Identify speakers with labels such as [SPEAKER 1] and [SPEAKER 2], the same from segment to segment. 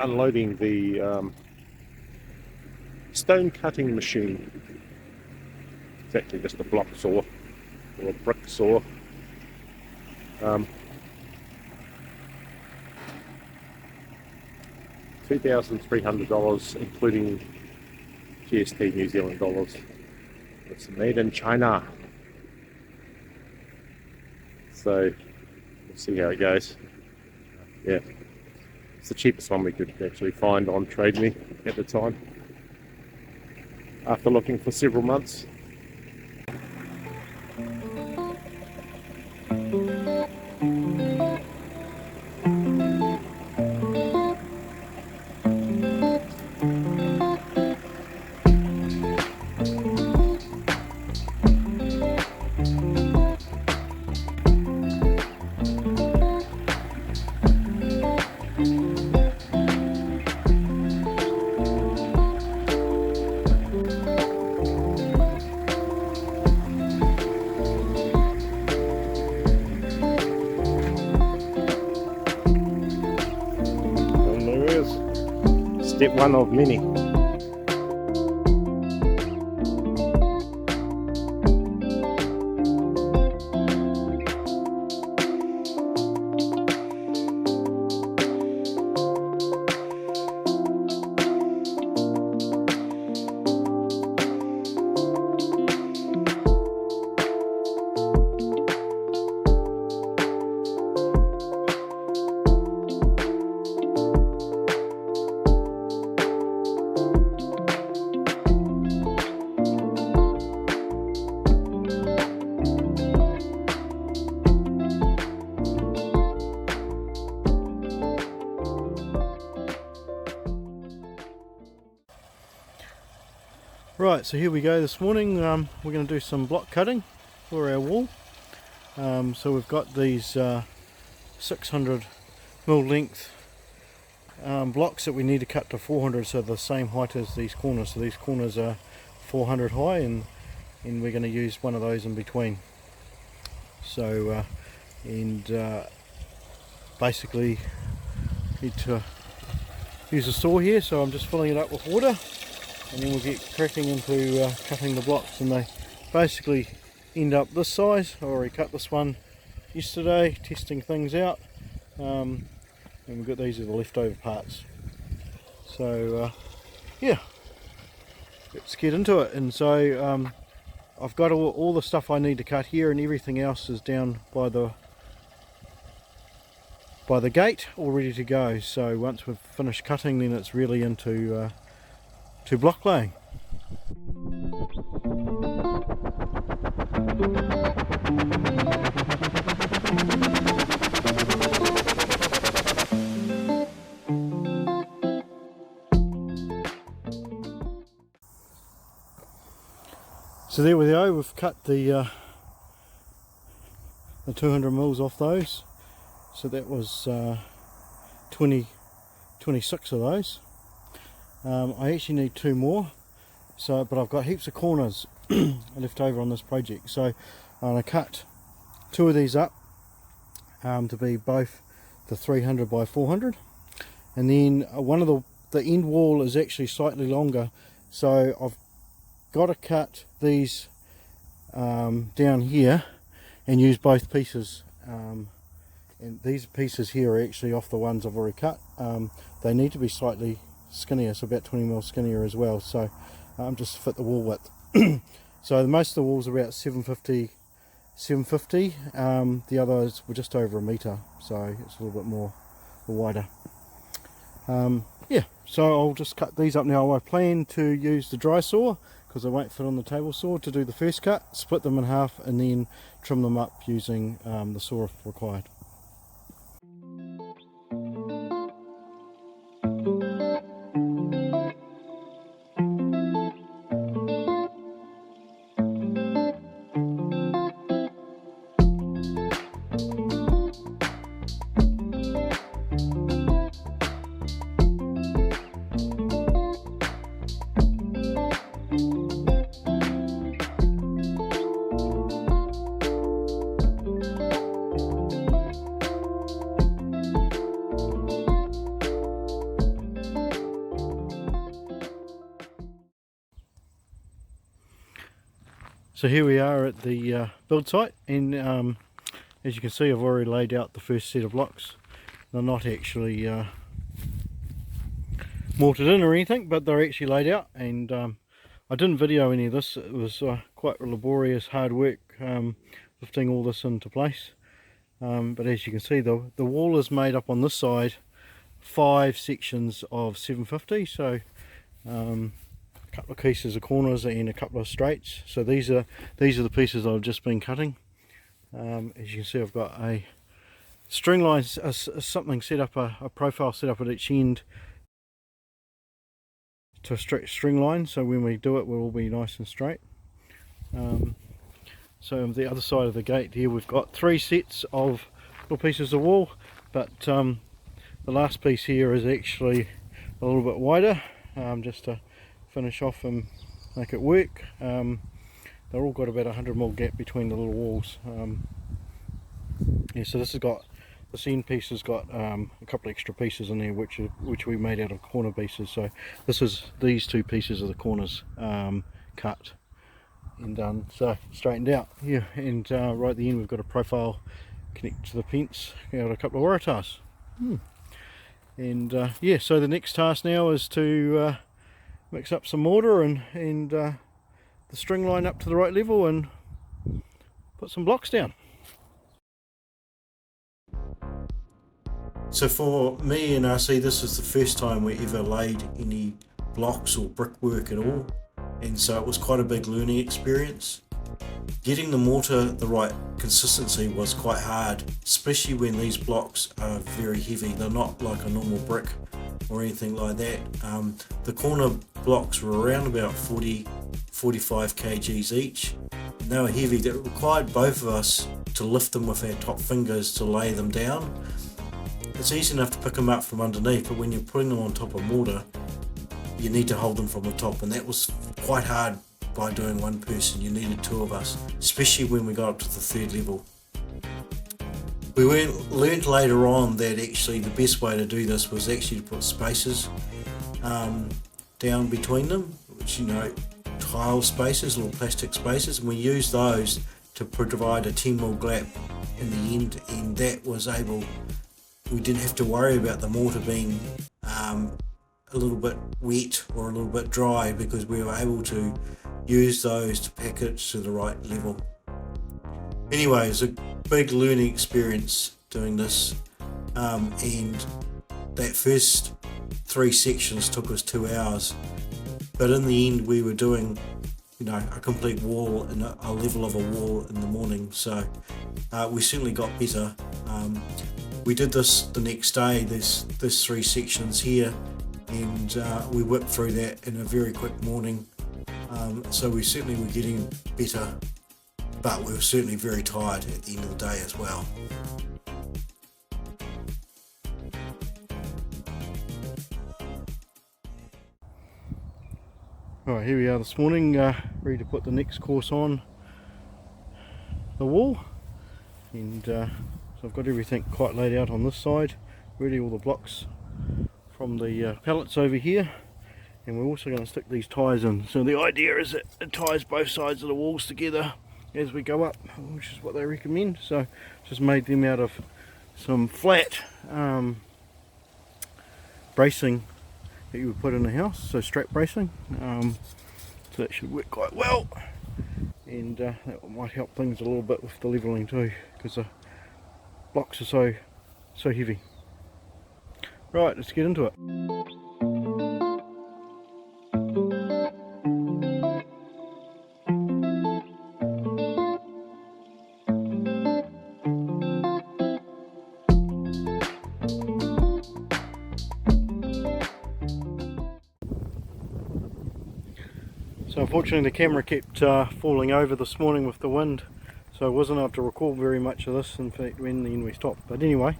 [SPEAKER 1] unloading the stone cutting machine. It's actually just a block saw or a brick saw. $2,300 including GST New Zealand dollars. It's made in China. So we'll see how it goes. Yeah, it's the cheapest one we could actually find on Trade Me at the time, after looking for several months. Step one of many. Right, so here we go this morning. We're going to do some block cutting for our wall. So we've got these 600 mil length blocks that we need to cut to 400, so the same height as these corners. So these corners are 400 high, and we're going to use one of those in between. So basically need to use a saw here, so I'm just filling it up with water. And then we'll get cracking into cutting the blocks, and they basically end up this size. I already cut this one yesterday, testing things out, and we've got these are the leftover parts. So yeah, let's get into it. And so I've got all the stuff I need to cut here, and everything else is down by the gate all ready to go. So once we've finished cutting, then it's really into block laying. So there we go, we've cut the 200 mils off those. So that was 26 of those. I actually need 2 more, but I've got heaps of corners left over on this project, so I'm going to cut 2 of these up to be both the 300 by 400, and then one of the end wall is actually slightly longer, so I've got to cut these down here and use both pieces, and these pieces here are actually off the ones I've already cut. They need to be slightly skinnier, so about 20 mil skinnier as well, so just to fit the wall width. So most of the walls are about 750. The others were just over a metre, so it's a little bit more wider. Yeah, so I'll just cut these up now. I plan to use the dry saw because they won't fit on the table saw to do the first cut, split them in half, and then trim them up using the saw if required. So here we are at the build site, and as you can see, I've already laid out the first set of blocks. They're not actually mortared in or anything, but they're actually laid out, and I didn't video any of this. It was quite laborious, hard work lifting all this into place. But as you can see, the wall is made up on this side 5 sections of 750, so a couple of pieces of corners and a couple of straights. So these are the pieces I've just been cutting. As you can see, I've got a string line, something set up, a profile set up at each end to a straight string line, so when we do it we'll all be nice and straight. So on the other side of the gate here we've got 3 sets of little pieces of wall, but the last piece here is actually a little bit wider, just to finish off and make it work. They're all got about 100mm gap between the little walls. Yeah, so this has got, this end piece has got a couple of extra pieces in there which we made out of corner pieces. So these 2 pieces of the corners cut and done, so straightened out here, and right at the end we've got a profile connected to the fence, got a couple of waratahs. And yeah, so the next task now is to mix up some mortar and the string line up to the right level and put some blocks down. So for me and RC, this is the first time we ever laid any blocks or brickwork at all, and so it was quite a big learning experience. Getting the mortar the right consistency was quite hard, especially when these blocks are very heavy. They're not like a normal brick or anything like that. The corner blocks were around about 40-45 kgs each, and they were heavy. That required both of us to lift them with our top fingers to lay them down. It's easy enough to pick them up from underneath, but when you're putting them on top of mortar, you need to hold them from the top, and that was quite hard by doing one person. You needed 2 of us, especially when we got up to the 3rd level. We learned later on that actually the best way to do this was actually to put spaces down between them, which, you know, tile spaces, little plastic spaces, and we used those to provide a 10mm gap in the end, and that was able, we didn't have to worry about the mortar being a little bit wet or a little bit dry, because we were able to use those to pack it to the right level. Anyway, it's a big learning experience doing this, and that first 3 sections took us 2 hours, but in the end we were doing, you know, a complete wall and a level of a wall in the morning, so we certainly got better. We did this the next day, there's 3 sections here, and we whipped through that in a very quick morning, so we certainly were getting better, but we were certainly very tired at the end of the day as well. Alright, here we are this morning, ready to put the next course on the wall, and so I've got everything quite laid out on this side, ready, all the blocks from the pallets over here, and we're also going to stick these ties in. So the idea is that it ties both sides of the walls together as we go up, which is what they recommend. So just made them out of some flat bracing that you would put in a house, so strap bracing, so that should work quite well, and that might help things a little bit with the leveling too, because the blocks are so heavy. Right, let's get into it. So unfortunately the camera kept falling over this morning with the wind, so I wasn't able to record very much of this, in fact when the end we stopped. But anyway,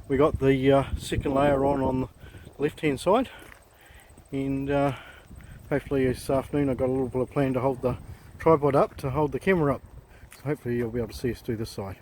[SPEAKER 1] we got the second layer on the left hand side, and hopefully this afternoon I've got a little bit of plan to hold the tripod up to hold the camera up, so hopefully you'll be able to see us do this side.